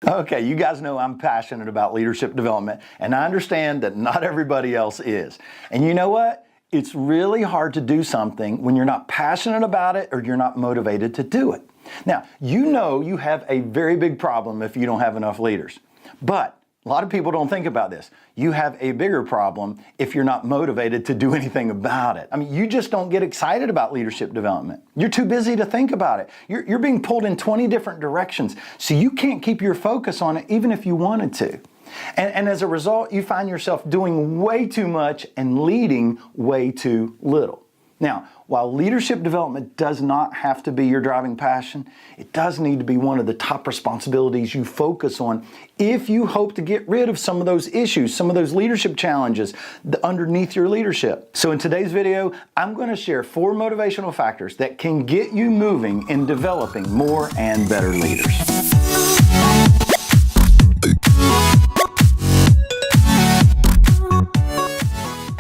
Okay, you guys know I'm passionate about leadership development, and I understand that not everybody else is. And you know what? It's really hard to do something when you're not passionate about it or you're not motivated to do it. Now, you know you have a very big problem if you don't have enough leaders. But a lot of people don't think about this. You have a bigger problem if you're not motivated to do anything about it. I mean, you just don't get excited about leadership development. You're too busy to think about it. You're being pulled in 20 different directions, so you can't keep your focus on it even if you wanted to. And as a result, you find yourself doing way too much and leading way too little. Now, while leadership development does not have to be your driving passion, it does need to be one of the top responsibilities you focus on if you hope to get rid of some of those issues, some of those leadership challenges underneath your leadership. So in today's video, I'm going to share 4 motivational factors that can get you moving in developing more and better leaders.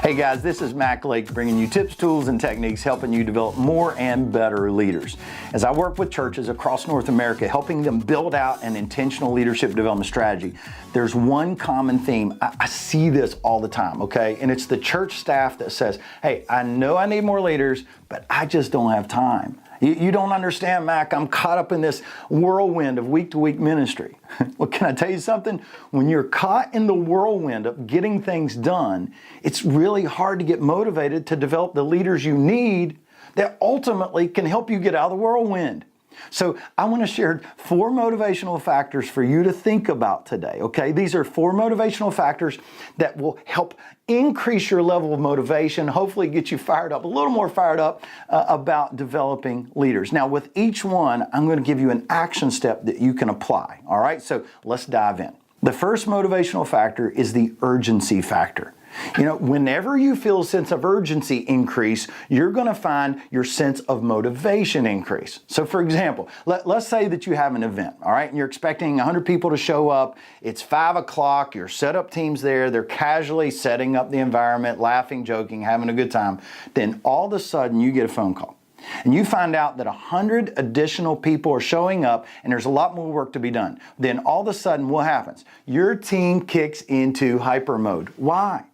Hey guys, this is Mac Lake bringing you tips, tools, and techniques helping you develop more and better leaders. As I work with churches across North America, helping them build out an intentional leadership development strategy, there's one common theme. I see this all the time, okay? And it's the church staff that says, hey, I know I need more leaders, but I just don't have time. You don't understand, Mac. I'm caught up in this whirlwind of week-to-week ministry. Well, can I tell you something? When you're caught in the whirlwind of getting things done, it's really hard to get motivated to develop the leaders you need that ultimately can help you get out of the whirlwind. So I want to share 4 motivational factors for you to think about today, okay? These are 4 motivational factors that will help increase your level of motivation, hopefully get you fired up, a little more fired up about developing leaders. Now, with each one, I'm going to give you an action step that you can apply, all right? So let's dive in. The first motivational factor is the urgency factor. You know, whenever you feel a sense of urgency increase, you're going to find your sense of motivation increase. So for example, let's say that you have an event, all right, and you're expecting 100 people to show up. It's 5 o'clock, your setup team's there, they're casually setting up the environment, laughing, joking, having a good time. Then all of a sudden you get a phone call. And you find out that 100 additional people are showing up and there's a lot more work to be done. Then all of a sudden what happens? Your team kicks into hyper mode. Why?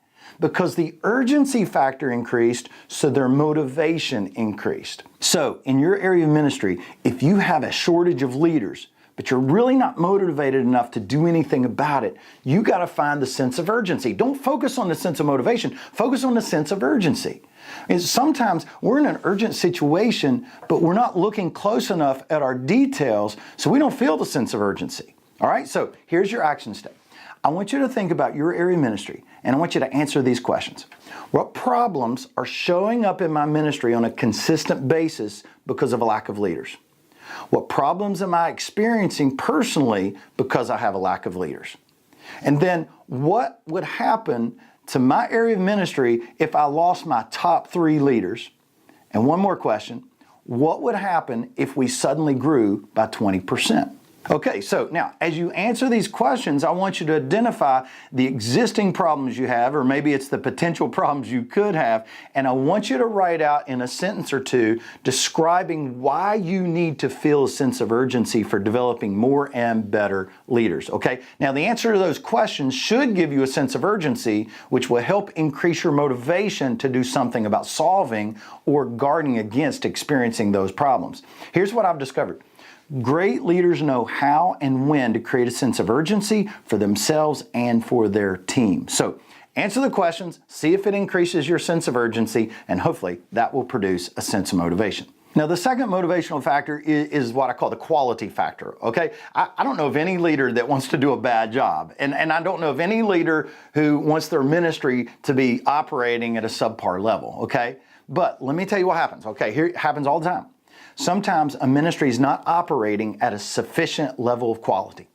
Because the urgency factor increased, so their motivation increased. So in your area of ministry, if you have a shortage of leaders, but you're really not motivated enough to do anything about it, you got to find the sense of urgency. Don't focus on the sense of motivation, focus on the sense of urgency. And sometimes we're in an urgent situation, but we're not looking close enough at our details, so we don't feel the sense of urgency. All right, so here's your action step. I want you to think about your area of ministry, and I want you to answer these questions. What problems are showing up in my ministry on a consistent basis because of a lack of leaders? What problems am I experiencing personally because I have a lack of leaders? And then what would happen to my area of ministry if I lost my top 3 leaders? And one more question, what would happen if we suddenly grew by 20%? Okay, so now as you answer these questions, I want you to identify the existing problems you have, or maybe it's the potential problems you could have, and I want you to write out in a sentence or 2 describing why you need to feel a sense of urgency for developing more and better leaders, okay? Now the answer to those questions should give you a sense of urgency, which will help increase your motivation to do something about solving or guarding against experiencing those problems. Here's what I've discovered. Great leaders know how and when to create a sense of urgency for themselves and for their team. So answer the questions, see if it increases your sense of urgency, and hopefully that will produce a sense of motivation. Now, the second motivational factor is what I call the quality factor, okay? I don't know of any leader that wants to do a bad job, and I don't know of any leader who wants their ministry to be operating at a subpar level, okay? But let me tell you what happens, okay? Here it happens all the time. Sometimes a ministry is not operating at a sufficient level of quality.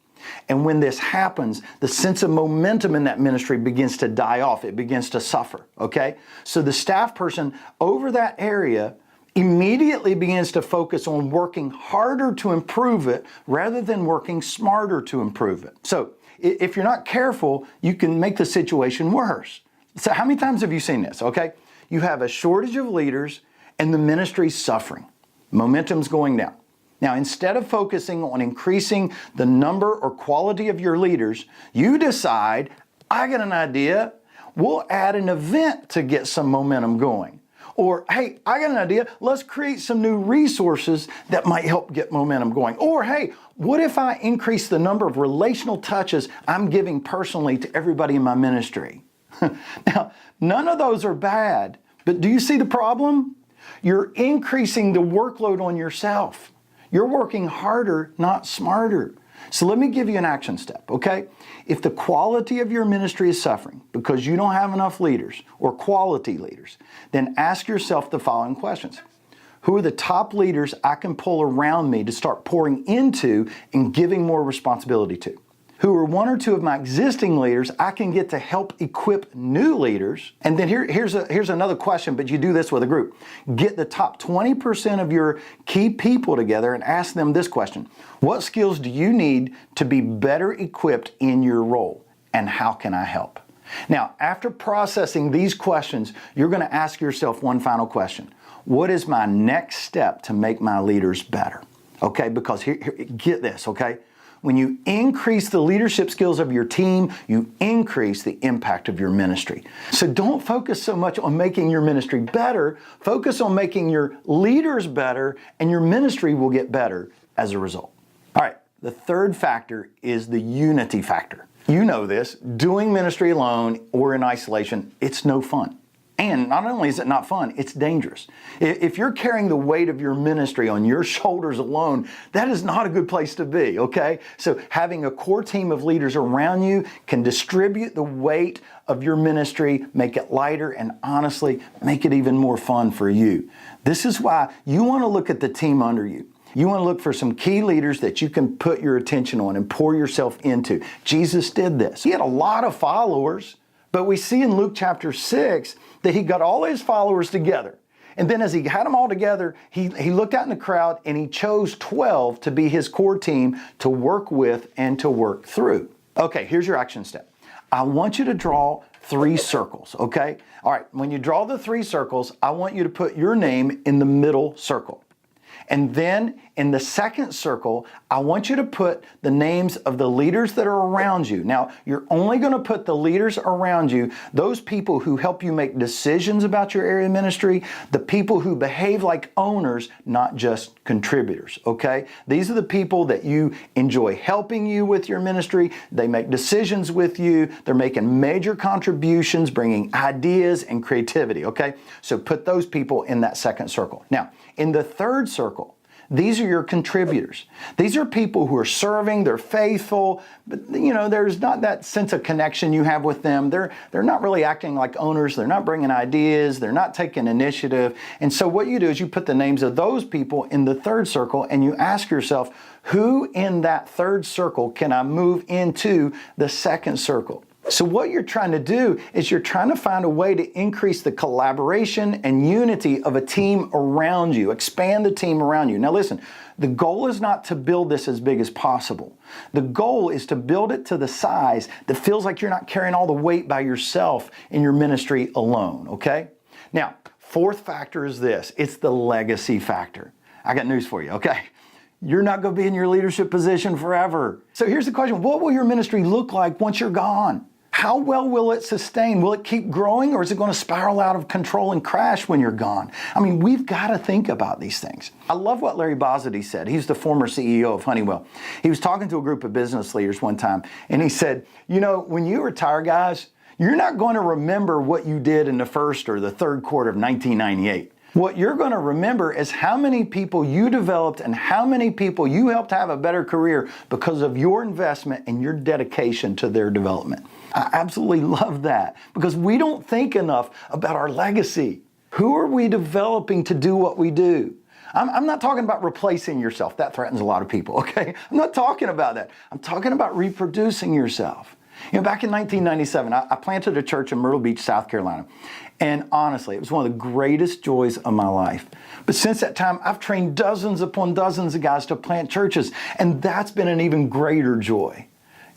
And when this happens, the sense of momentum in that ministry begins to die off. It begins to suffer, okay? So the staff person over that area immediately begins to focus on working harder to improve it rather than working smarter to improve it. So if you're not careful, you can make the situation worse. So how many times have you seen this, okay? You have a shortage of leaders and the ministry's suffering. Momentum's going down. Now, instead of focusing on increasing the number or quality of your leaders, you decide, I got an idea. We'll add an event to get some momentum going. Or, hey, I got an idea. Let's create some new resources that might help get momentum going. Or, hey, what if I increase the number of relational touches I'm giving personally to everybody in my ministry? Now, none of those are bad, but do you see the problem? You're increasing the workload on yourself. You're working harder, not smarter. So let me give you an action step, okay? If the quality of your ministry is suffering because you don't have enough leaders or quality leaders, then ask yourself the following questions. Who are the top leaders I can pull around me to start pouring into and giving more responsibility to? Who are one or two of my existing leaders I can get to help equip new leaders? And then here's another question, but you do this with a group. Get the top 20% of your key people together and ask them this question. What skills do you need to be better equipped in your role? And how can I help? Now, after processing these questions, you're going to ask yourself one final question. What is my next step to make my leaders better? Okay, because here get this, okay? When you increase the leadership skills of your team, you increase the impact of your ministry. So don't focus so much on making your ministry better. Focus on making your leaders better, and your ministry will get better as a result. All right, the third factor is the unity factor. You know this, doing ministry alone or in isolation, it's no fun. And not only is it not fun, it's dangerous. If you're carrying the weight of your ministry on your shoulders alone, that is not a good place to be, okay? So having a core team of leaders around you can distribute the weight of your ministry, make it lighter, and honestly, make it even more fun for you. This is why you want to look at the team under you. You want to look for some key leaders that you can put your attention on and pour yourself into. Jesus did this. He had a lot of followers, but we see in Luke chapter 6 that he got all his followers together. And then as he had them all together, he looked out in the crowd and he chose 12 to be his core team to work with and to work through. Okay, here's your action step. I want you to draw 3 circles, okay? All right, when you draw the 3 circles, I want you to put your name in the middle circle. And then in the second circle, I want you to put the names of the leaders that are around you. Now, you're only going to put the leaders around you, those people who help you make decisions about your area of ministry, the people who behave like owners, not just contributors, okay? These are the people that you enjoy helping you with your ministry. They make decisions with you. They're making major contributions, bringing ideas and creativity, okay? So put those people in that second circle. Now, in the third circle, these are your contributors. These are people who are serving, they're faithful, but you know, there's not that sense of connection you have with them. They're not really acting like owners, they're not bringing ideas, they're not taking initiative. And so what you do is you put the names of those people in the third circle and you ask yourself, who in that third circle can I move into the second circle? So what you're trying to do is you're trying to find a way to increase the collaboration and unity of a team around you, expand the team around you. Now listen, the goal is not to build this as big as possible. The goal is to build it to the size that feels like you're not carrying all the weight by yourself in your ministry alone, okay? Now, fourth factor is this, it's the legacy factor. I got news for you, okay? You're not going to be in your leadership position forever. So here's the question, what will your ministry look like once you're gone? How well will it sustain? Will it keep growing, or is it going to spiral out of control and crash when you're gone? I mean, we've got to think about these things. I love what Larry Bossidy said. He's the former CEO of Honeywell. He was talking to a group of business leaders one time, and he said, you know, when you retire, guys, you're not going to remember what you did in the first or the third quarter of 1998. What you're going to remember is how many people you developed and how many people you helped have a better career because of your investment and your dedication to their development. I absolutely love that because we don't think enough about our legacy. Who are we developing to do what we do? I'm not talking about replacing yourself. That threatens a lot of people, okay? I'm not talking about that. I'm talking about reproducing yourself. You know, back in 1997, I planted a church in Myrtle Beach, South Carolina. And honestly, it was one of the greatest joys of my life. But since that time, I've trained dozens upon dozens of guys to plant churches. And that's been an even greater joy.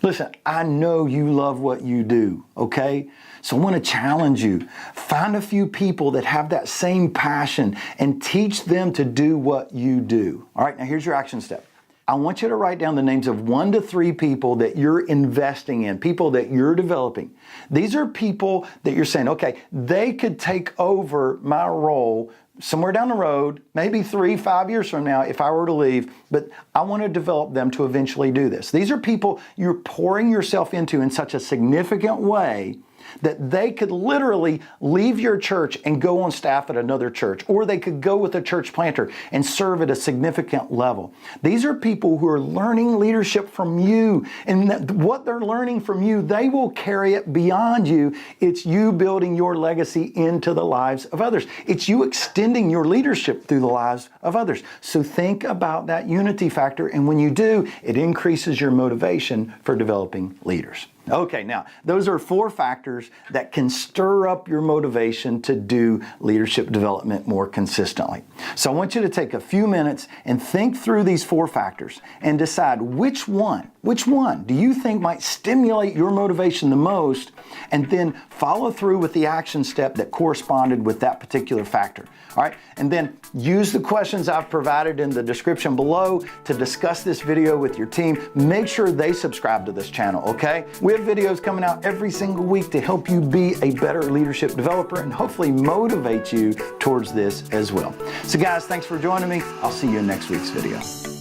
Listen, I know you love what you do, okay? So I want to challenge you. Find a few people that have that same passion and teach them to do what you do. All right, now here's your action step. I want you to write down the names of 1 to 3 people that you're investing in, people that you're developing. These are people that you're saying, okay, they could take over my role somewhere down the road, maybe 3-5 years from now if I were to leave, but I want to develop them to eventually do this. These are people you're pouring yourself into in such a significant way that they could literally leave your church and go on staff at another church, or they could go with a church planter and serve at a significant level. These are people who are learning leadership from you, and what they're learning from you, they will carry it beyond you. It's you building your legacy into the lives of others. It's you extending your leadership through the lives of others. So think about that unity factor, and when you do, it increases your motivation for developing leaders. Okay, now, those are 4 factors that can stir up your motivation to do leadership development more consistently. So I want you to take a few minutes and think through these 4 factors and decide which one do you think might stimulate your motivation the most, and then follow through with the action step that corresponded with that particular factor. All right, and then use the questions I've provided in the description below to discuss this video with your team. Make sure they subscribe to this channel, okay? We have videos coming out every single week to help you be a better leadership developer and hopefully motivate you towards this as well. So guys, thanks for joining me. I'll see you in next week's video.